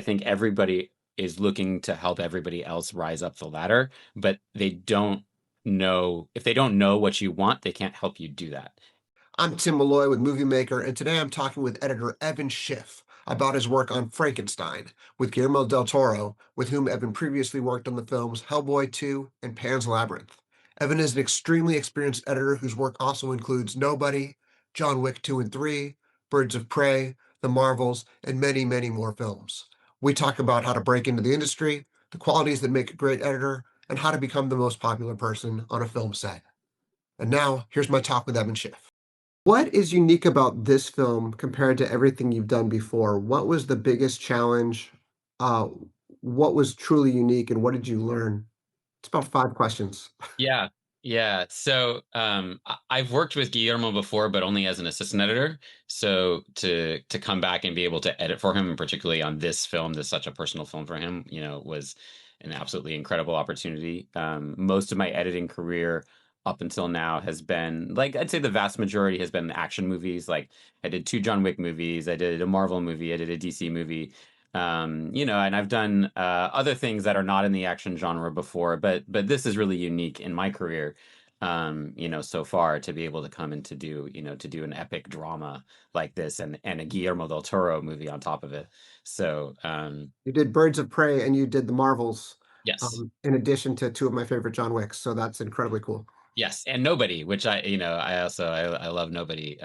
I think everybody is looking to help everybody else rise up the ladder, but they don't know if they don't know what you want, they can't help you do that. I'm Tim Malloy with Movie Maker, and today I'm talking with editor Evan Schiff about his work on Frankenstein with Guillermo del Toro, with whom Evan previously worked on the films Hellboy II and Pan's Labyrinth. Evan is an extremely experienced editor whose work also includes Nobody, John Wick 2 and 3, Birds of Prey, The Marvels, and many, many more films. We talk about how to break into the industry, the qualities that make a great editor, and how to become the most popular person on a film set. And now, here's my talk with Evan Schiff. What is unique about this film compared to everything you've done before? What was the biggest challenge? Uh, what was truly unique, and what did you learn? It's about five questions. Yeah. Yeah. So I've worked with Guillermo before, but only as an assistant editor. So to come back and be able to edit for him, and particularly on this film, that's such a personal film for him, was an absolutely incredible opportunity. Most of my editing career up until now has been like I'd say the vast majority has been action movies. Like I did two John Wick movies, I did a Marvel movie, I did a DC movie. And I've done other things that are not in the action genre before, but this is really unique in my career, so far to be able to come and to do an epic drama like this and a Guillermo del Toro movie on top of it. So You did Birds of Prey and you did The Marvels, yes. in addition to two of my favorite John Wicks. So that's incredibly cool. Yes, and Nobody, which I love Nobody.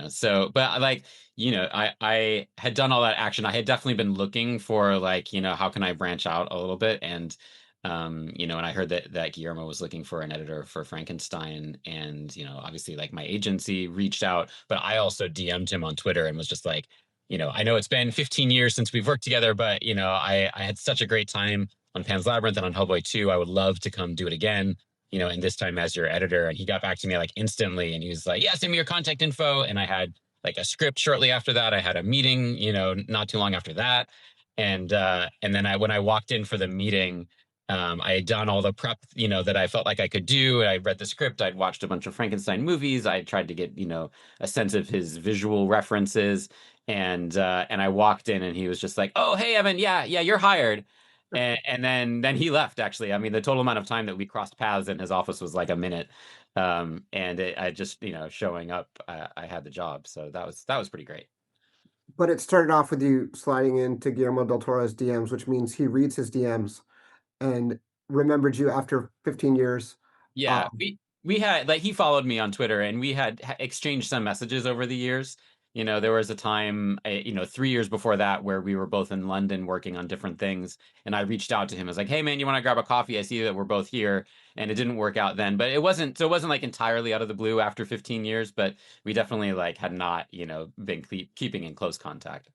So but like, I had done all that action. I had definitely been looking for like, how can I branch out a little bit? And I heard that Guillermo was looking for an editor for Frankenstein, and obviously like my agency reached out, but I also DM'd him on Twitter and was just like, I know it's been 15 years since we've worked together, but I had such a great time on Pan's Labyrinth and on Hellboy 2. I would love to come do it again, and this time as your editor. And he got back to me like instantly and he was like, yeah, send me your contact info. And I had like a script shortly after that. I had a meeting, not too long after that. And then when I walked in for the meeting, I had done all the prep, that I felt like I could do. I read the script. I'd watched a bunch of Frankenstein movies. I tried to get, a sense of his visual references. And I walked in and he was just like, "Oh, hey, Evan, yeah, yeah, you're hired." And then he left. Actually, I mean, the total amount of time that we crossed paths in his office was like a minute. I just, showing up, I had the job, so that was pretty great. But it started off with you sliding into Guillermo del Toro's DMs, which means he reads his DMs and remembered you after 15 years. Yeah, Um, we had like he followed me on Twitter, and we had exchanged some messages over the years. There was a time, 3 years before that, where we were both in London working on different things, and I reached out to him. I was like, "Hey, man, you want to grab a coffee? I see that we're both here." And it didn't work out then, but it wasn't like entirely out of the blue after 15 years, but we definitely like had not, been keeping in close contact.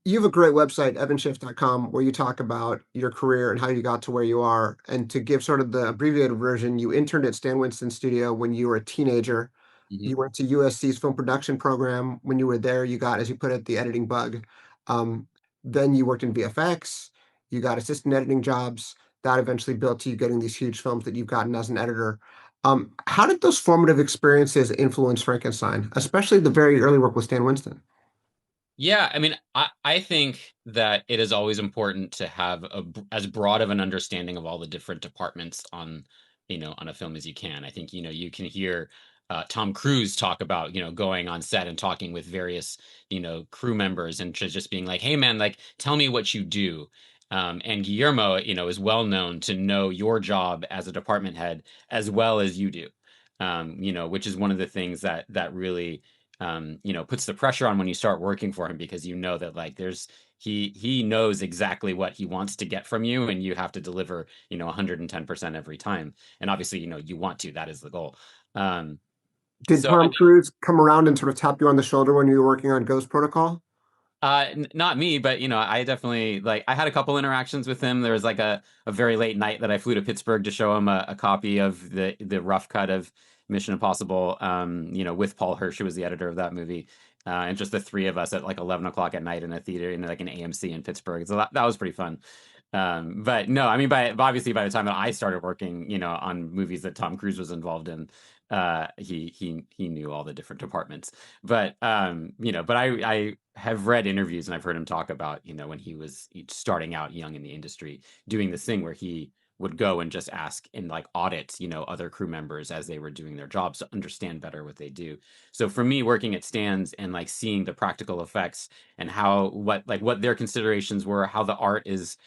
you have a great website, evanschiff.com, where you talk about your career and how you got to where you are. And to give sort of the abbreviated version, you interned at StanWinston Studio when you were a teenager. Mhm. You went to USC's film production program. When you were there, you got, as you put it, the editing bug. Um, then you worked in VFX. You got assistant editing jobs. That eventually built to you getting these huge films that you've gotten as an editor. How did those formative experiences influence Frankenstein, especially the very early work with Stan Winston? Yeah, I mean, I think that it is always important to have as broad of an understanding of all the different departments on a film as you can. I think, you can hear Tom Cruise talk about, going on set and talking with various, crew members and just being like, "Hey, man, like, tell me what you do." And Guillermo, is well known to know your job as a department head as well as you do, which is one of the things that really puts the pressure on when you start working for him, because you know that like he knows exactly what he wants to get from you, and you have to deliver 110% every time. And obviously, you want to, that is the goal. Um, Did so I Tom Cruise come around and sort of tap you on the shoulder when you were working on Ghost Protocol? Not me, but I definitely like I had a couple interactions with him. There was like a very late night that I flew to Pittsburgh to show him a copy of the rough cut of Mission Impossible, with Paul Hirsch, who was the editor of that movie. And just the three of us at like 11 o'clock at night in a theater in like an AMC in Pittsburgh. So that was pretty fun. But no, I mean, obviously by the time that I started working, on movies that Tom Cruise was involved in, he knew all the different departments. But but I have read interviews and I've heard him talk about, when he was starting out young in the industry, doing this thing where he would go and just ask and like audit, other crew members as they were doing their jobs to understand better what they do. So for me, working at Stan's and like seeing the practical effects and what their considerations were, how the art is,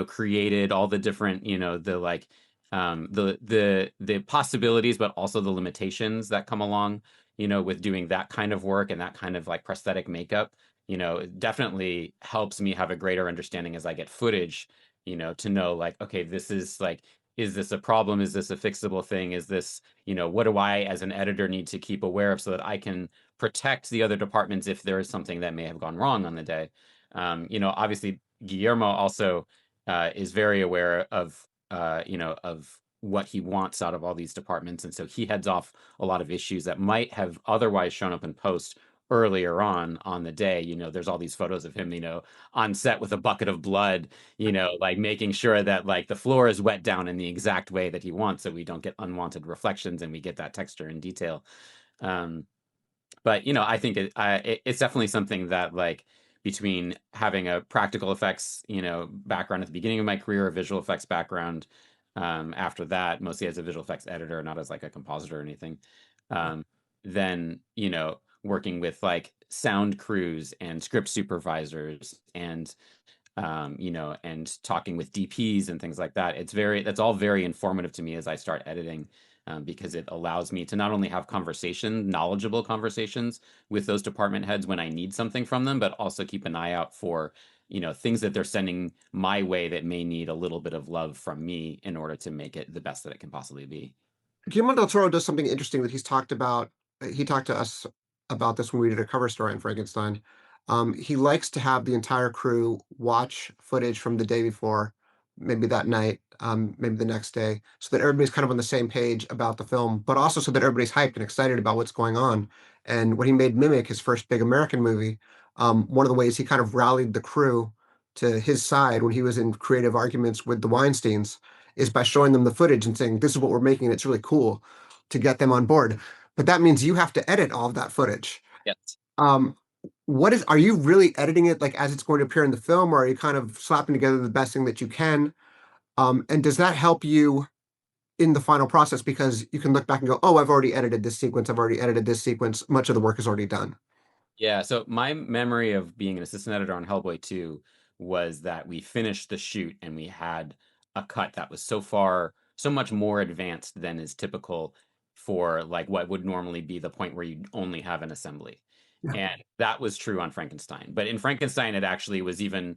created, all the different, the like the possibilities, but also the limitations that come along, with doing that kind of work and that kind of like prosthetic makeup, it definitely helps me have a greater understanding as I get footage, to know like, okay, this is like, is this a problem? Is this a fixable thing? Is this, what do I as an editor need to keep aware of so that I can protect the other departments if there is something that may have gone wrong on the day? Obviously Guillermo also is very aware of what he wants out of all these departments. And so he heads off a lot of issues that might have otherwise shown up in post earlier on the day. There's all these photos of him, on set with a bucket of blood, like making sure that like the floor is wet down in the exact way that he wants so we don't get unwanted reflections and we get that texture and detail. Um, but I think it's definitely something that like between having a practical effects background at the beginning of my career, a visual effects background after that, mostly as a visual effects editor, not as like a compositor or anything, um, then working with like sound crews and script supervisors and and talking with DPs and things like that. That's all very informative to me as I start editing, because it allows me to not only have knowledgeable conversations with those department heads when I need something from them, but also keep an eye out for, things that they're sending my way that may need a little bit of love from me in order to make it the best that it can possibly be. Guillermo del Toro does something interesting that he's talked about. He talked to us about this when we did a cover story on Frankenstein. He likes to have the entire crew watch footage from the day before, maybe that night, maybe the next day, so that everybody's kind of on the same page about the film, but also so that everybody's hyped and excited about what's going on. And when he made Mimic, his first big American movie, one of the ways he kind of rallied the crew to his side when he was in creative arguments with the Weinsteins is by showing them the footage and saying, this is what we're making, and it's really cool, to get them on board. But that means you have to edit all of that footage. Yes. Um, are you really editing it like as it's going to appear in the film, or are you kind of slapping together the best thing that you can? And does that help you in the final process? Because you can look back and go, oh, I've already edited this sequence. I've already edited this sequence. Much of the work is already done. Yeah, so my memory of being an assistant editor on Hellboy 2 was that we finished the shoot and we had a cut that was so much more advanced than is typical for like what would normally be the point where you only have an assembly. Yeah. And that was true on Frankenstein. But in Frankenstein, it actually was even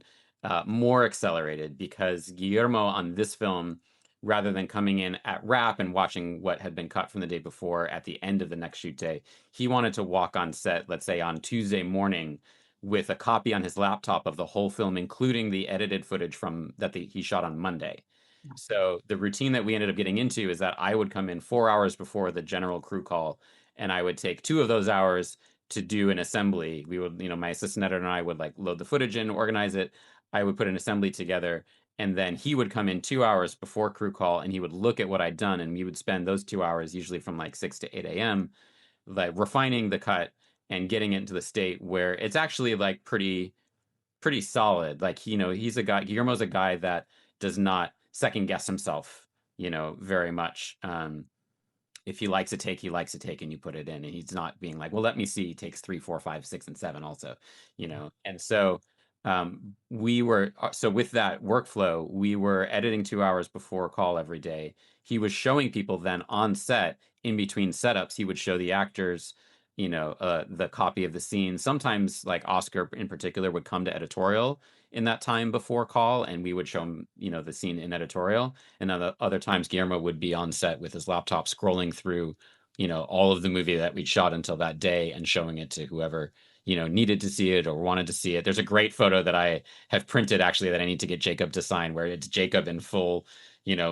more accelerated because Guillermo on this film, rather than coming in at wrap and watching what had been cut from the day before at the end of the next shoot day, he wanted to walk on set, let's say on Tuesday morning, with a copy on his laptop of the whole film, including the edited footage he shot on Monday. So the routine that we ended up getting into is that I would come in 4 hours before the general crew call, and I would take 2 of those hours to do an assembly. We would, my assistant editor and I would like load the footage in, organize it. I would put an assembly together, and then he would come in 2 hours before crew call, and he would look at what I'd done, and we would spend those 2 hours, usually from like 6 to 8 a.m., like refining the cut and getting it into the state where it's actually like pretty solid. Like, Guillermo's a guy that does not second guess himself, very much. If he likes a take, he likes a take, and you put it in, and he's not being like, well, let me see takes 3, 4, 5, 6, and 7 also, and so so with that workflow, we were editing 2 hours before call every day. He was showing people then on set in between setups. He would show the actors, the copy of the scene. Sometimes, like Oscar in particular, would come to editorial in that time before call, and we would show him, the scene in editorial. And other times, Guillermo would be on set with his laptop scrolling through, all of the movie that we'd shot until that day and showing it to whoever, needed to see it or wanted to see it. There's a great photo that I have printed actually that I need to get Jacob to sign, where it's Jacob in full,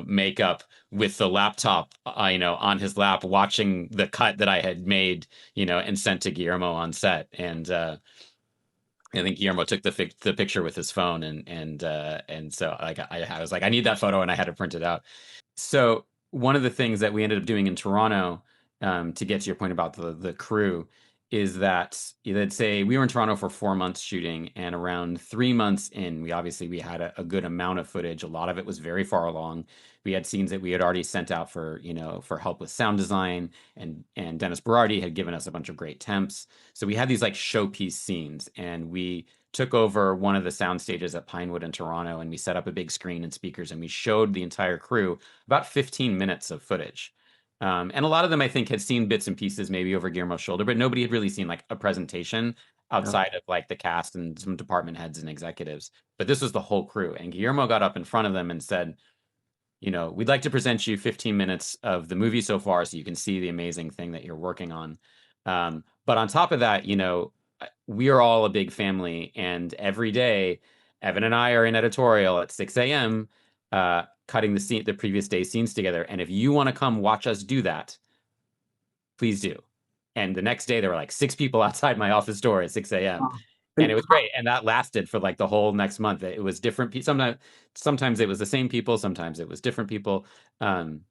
makeup with the laptop, on his lap, watching the cut that I had made, and sent to Guillermo on set. And I think Guillermo took the picture with his phone, and so like I was like, I need that photo, and I had to print it out. So one of the things that we ended up doing in Toronto to get to your point about the crew, is that let's say we were in Toronto for 4 months shooting, and around 3 months in, we had a good amount of footage. A lot of it was very far along. We had scenes that we had already sent out for for help with sound design, and Dennis Berardi had given us a bunch of great temps. So we had these like showpiece scenes, and we took over one of the sound stages at Pinewood in Toronto, and we set up a big screen and speakers, and we showed the entire crew about 15 minutes of footage. And a lot of them, I think, had seen bits and pieces maybe over Guillermo's shoulder, but nobody had really seen like a presentation Yeah. outside of like the cast and some department heads and executives. But this was the whole crew. And Guillermo got up in front of them and said, we'd like to present you 15 minutes of the movie so far so you can see the amazing thing that you're working on. But on top of that, we are all a big family, and every day, Evan and I are in editorial at 6 a.m. Cutting the previous day's scenes together. And if you want to come watch us do that, please do. And the next day, there were like 6 people outside my office door at 6 a.m. Wow. And And it was great. And that lasted for like the whole next month. It was different. Sometimes it was the same people. Sometimes it was different people. Um,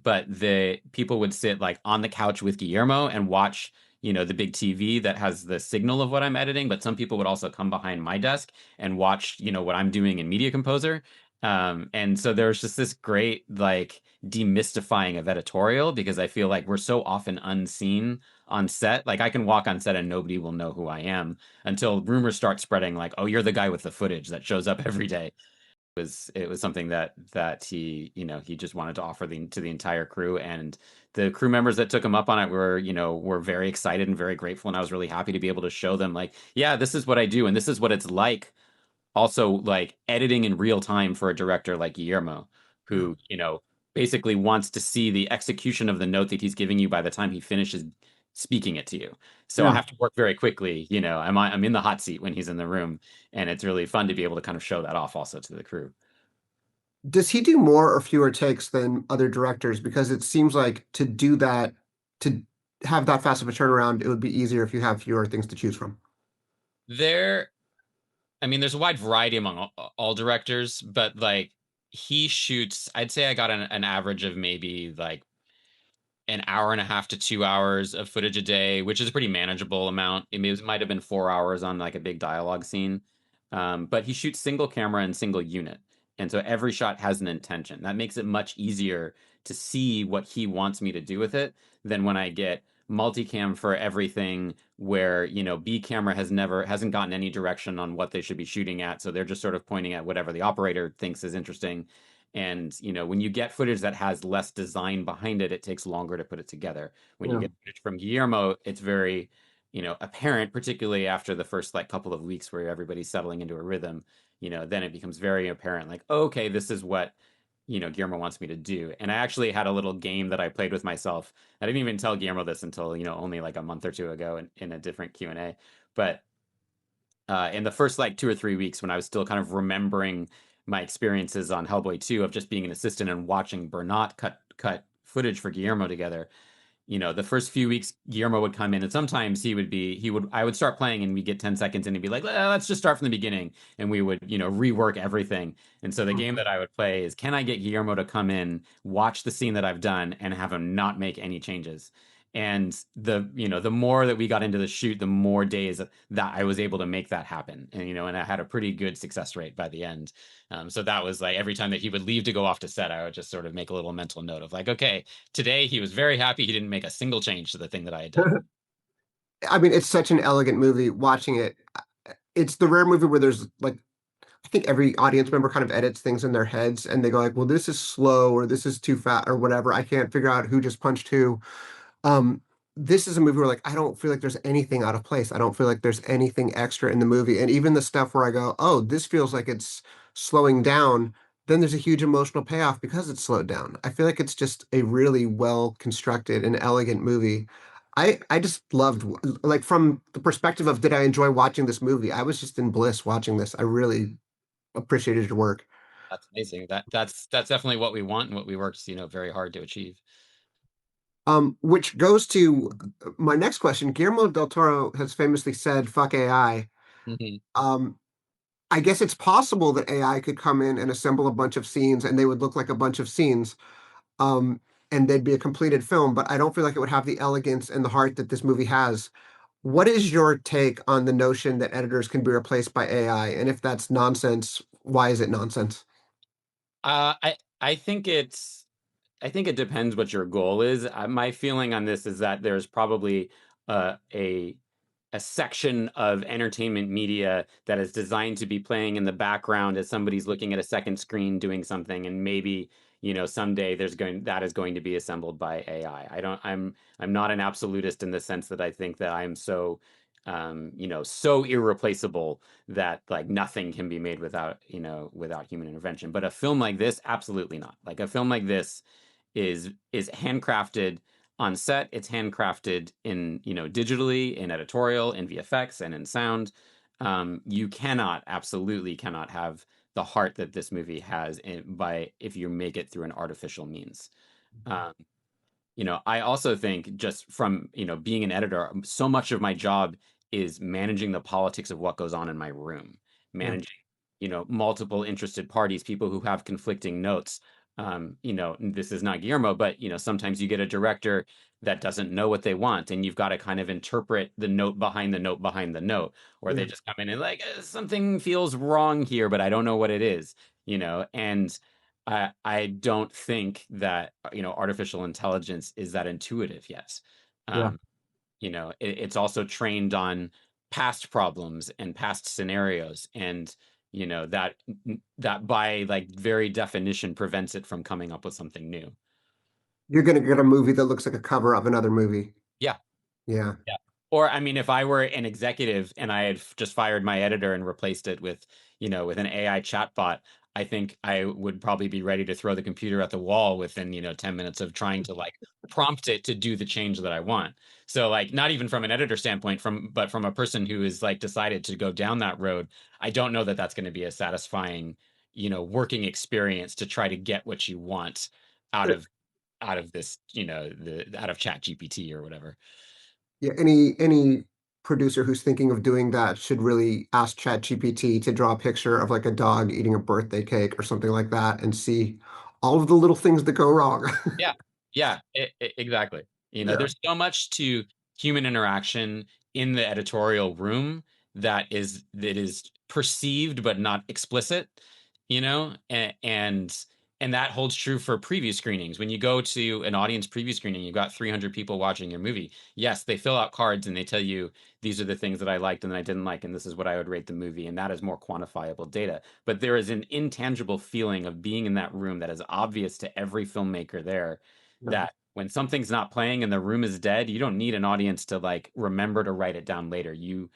but the people would sit like on the couch with Guillermo and watch, the big TV that has the signal of what I'm editing. But some people would also come behind my desk and watch, what I'm doing in Media Composer. And so there's just this great like demystifying of editorial, because I feel like we're so often unseen on set. Like I can walk on set and nobody will know who I am until rumors start spreading like, oh, you're the guy with the footage that shows up every day. It was something that he just wanted to offer to the entire crew, and the crew members that took him up on it were very excited and very grateful, and I was really happy to be able to show them like, yeah, this is what I do and this is what it's like, also like editing in real time for a director like Guillermo, yeah, who basically wants to see the execution of the note that he's giving you by the time he finishes speaking it to you. So I yeah. have to work very quickly. I'm in the hot seat when he's in the room, and it's really fun to be able to kind of show that off also to the crew. Does he do more or fewer takes than other directors? Because it seems like to do that, to have that fast of a turnaround, it would be easier if you have fewer things to choose from. There, I mean, there's a wide variety among all directors, but like he shoots, I'd say I got an average of maybe like an hour and a half to 2 hours of footage a day, which is a pretty manageable amount. It might have been 4 hours on like a big dialogue scene. But he shoots single camera and single unit. And so every shot has an intention. That makes it much easier to see what he wants me to do with it than when I get multicam for everything, where, B camera hasn't gotten any direction on what they should be shooting at. So they're just sort of pointing at whatever the operator thinks is interesting. And, when you get footage that has less design behind it, it takes longer to put it together. When you Yeah. get footage from Guillermo, it's very, apparent, particularly after the first like couple of weeks where everybody's settling into a rhythm, then it becomes very apparent, like, oh, okay, this is what, Guillermo wants me to do. And I actually had a little game that I played with myself. I didn't even tell Guillermo this until, only like a month or two ago in a different Q&A. But in the first like 2 or 3 weeks, when I was still kind of remembering my experiences on Hellboy 2 of just being an assistant and watching Bernat cut footage for Guillermo together, the first few weeks Guillermo would come in, and sometimes I would start playing and we'd get 10 seconds and he'd be like, let's just start from the beginning. And we would, rework everything. And so the game that I would play is, can I get Guillermo to come in, watch the scene that I've done, and have him not make any changes? And the more that we got into the shoot, the more days that I was able to make that happen. And I had a pretty good success rate by the end. So that was like every time that he would leave to go off to set, I would just sort of make a little mental note of like, okay, today he was very happy he didn't make a single change to the thing that I had done. I mean, it's such an elegant movie. Watching it, it's the rare movie where there's like, I think every audience member kind of edits things in their heads and they go like, well, this is slow or this is too fat or whatever. I can't figure out who just punched who. Um, this is a movie where like I don't feel like there's anything out of place. I don't feel like there's anything extra in the movie. And even the stuff where I go, oh, this feels like it's slowing down, then there's a huge emotional payoff because it's slowed down. I feel like it's just a really well constructed and elegant movie. I just loved, like, from the perspective of did I enjoy watching this movie? I was just in bliss watching this. I really appreciated your work. That's amazing. That's definitely what we want and what we worked, very hard to achieve. Which goes to my next question. Guillermo del Toro has famously said, fuck AI. Mhm. Um, I guess it's possible that AI could come in and assemble a bunch of scenes and they would look like a bunch of scenes. Um, and they'd be a completed film, but I don't feel like it would have the elegance and the heart that this movie has. What is your take on the notion that editors can be replaced by AI? And if that's nonsense, why is it nonsense? I think I think it depends what your goal is. My feeling on this is that there's probably a section of entertainment media that is designed to be playing in the background as somebody's looking at a second screen doing something, and maybe, someday that is going to be assembled by AI. I don't I'm not an absolutist in the sense that I think that I'm so so irreplaceable that like nothing can be made without human intervention. But a film like this, absolutely not. Like a film like this is handcrafted on set. It's handcrafted in, digitally, in editorial, in VFX, and in sound. You absolutely cannot have the heart that this movie has by if you make it through an artificial means. Um, I also think just from, being an editor, so much of my job is managing the politics of what goes on in my room, Yeah. managing, multiple interested parties, people who have conflicting notes. This is not Guillermo, but, sometimes you get a director that doesn't know what they want, and you've got to kind of interpret the note behind the note behind the note, or they Yeah. just come in and like, something feels wrong here, but I don't know what it is, and I don't think that artificial intelligence is that intuitive yet. Yeah. Um, it's also trained on past problems and past scenarios, and that by like very definition prevents it from coming up with something new. You're going to get a movie that looks like a cover of another movie. Yeah. Yeah. Yeah. Or I mean, if I were an executive and I had just fired my editor and replaced it with, with an AI chatbot, I think I would probably be ready to throw the computer at the wall within, 10 minutes of trying to like prompt it to do the change that I want. So like not even from an editor standpoint, but from a person who is like decided to go down that road, I don't know that that's going to be a satisfying, working experience to try to get what you want out of this, out of Chat GPT or whatever. Yeah, any producer who's thinking of doing that should really ask ChatGPT to draw a picture of like a dog eating a birthday cake or something like that and see all of the little things that go wrong. Yeah, yeah, exactly. Yeah. There's so much to human interaction in the editorial room that is perceived but not explicit, and that holds true for preview screenings. When you go to an audience preview screening, you've got 300 people watching your movie. Yes, they fill out cards and they tell you these are the things that I liked and I didn't like, and this is what I would rate the movie, and that is more quantifiable data. But there is an intangible feeling of being in that room that is obvious to every filmmaker there, Yeah. that when something's not playing and the room is dead, you don't need an audience to like remember to write it down later. You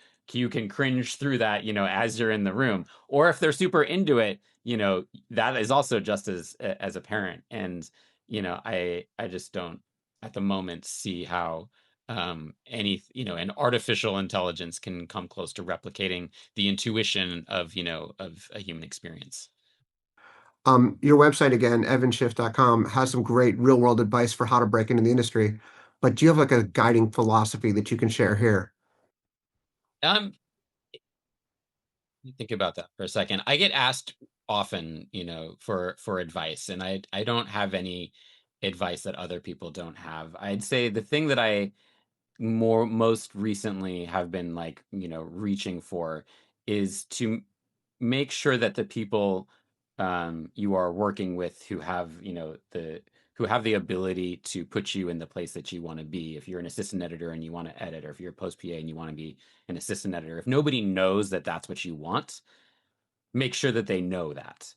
can cringe through that, as you're in the room. Or if they're super into it, that is also just as apparent. And, I just don't at the moment see how an artificial intelligence can come close to replicating the intuition of a human experience. Your website again, evanschiff.com, has some great real world advice for how to break into the industry. But do you have like a guiding philosophy that you can share here? Um, think about that for a second. I get asked often, for advice, and I don't have any advice that other people don't have. I'd say the thing that I most recently have been like, reaching for is to make sure that the people you are working with who have the ability to put you in the place that you want to be. If you're an assistant editor and you want to edit, or if you're a post PA and you want to be an assistant editor, if nobody knows that that's what you want, make sure that they know that.